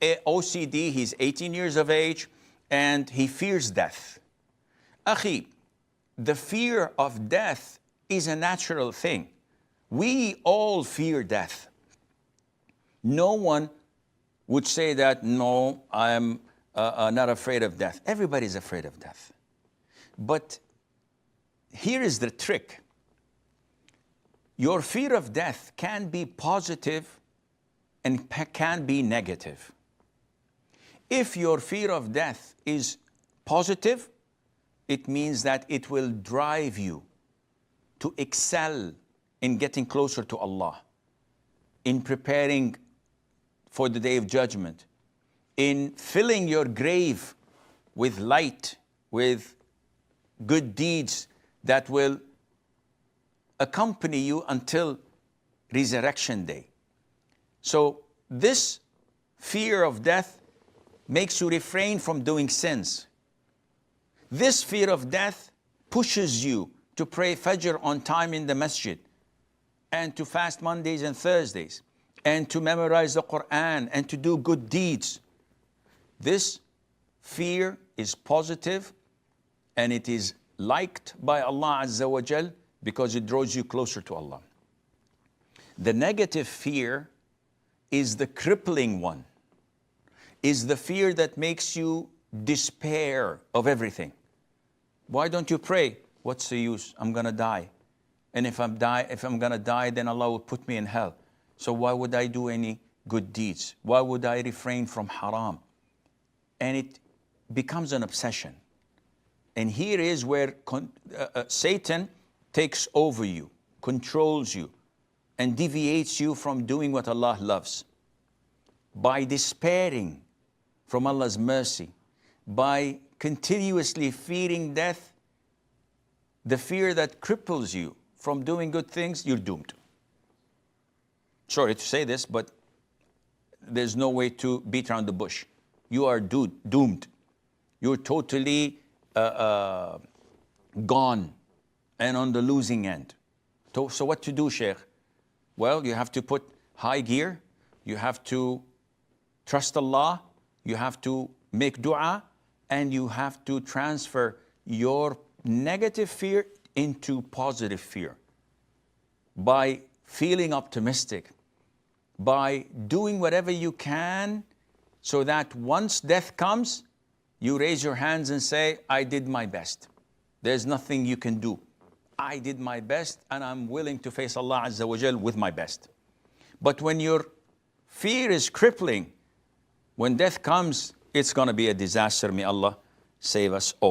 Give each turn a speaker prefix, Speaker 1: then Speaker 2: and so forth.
Speaker 1: OCD, he's 18 years of age, and he fears death. Akhi, the fear of death is a natural thing. We all fear death. No one would say that, no, I'm not afraid of death. Everybody's afraid of death. But here is the trick. Your fear of death can be positive and can be negative. If your fear of death is positive, it means that it will drive you to excel in getting closer to Allah, in preparing for the Day of Judgment, in filling your grave with light, with good deeds that will accompany you until Resurrection Day. So this fear of death makes you refrain from doing sins. This fear of death pushes you to pray Fajr on time in the masjid, and to fast Mondays and Thursdays, and to memorize the Quran, and to do good deeds. This fear is positive, and it is liked by Allah Azza wa Jal because it draws you closer to Allah. The negative fear is the crippling one, is the fear that makes you despair of everything. Why don't you pray? What's the use? I'm gonna die. And if I'm gonna die, then Allah will put me in hell. So why would I do any good deeds? Why would I refrain from haram? And it becomes an obsession. And here is where Satan takes over you, controls you, and deviates you from doing what Allah loves. By despairing from Allah's mercy, by continuously fearing death, the fear that cripples you from doing good things, you're doomed. Sorry to say this, but there's no way to beat around the bush. You are doomed. You're totally gone and on the losing end. So what to do, Sheikh? Well, you have to put high gear. You have to trust Allah. You have to make dua. And you have to transfer your negative fear into positive fear by feeling optimistic, by doing whatever you can so that once death comes, you raise your hands and say, I did my best. There's nothing you can do. I did my best and I'm willing to face Allah Azza wa Jal with my best. But when your fear is crippling, when death comes, it's going to be a disaster. May Allah save us all.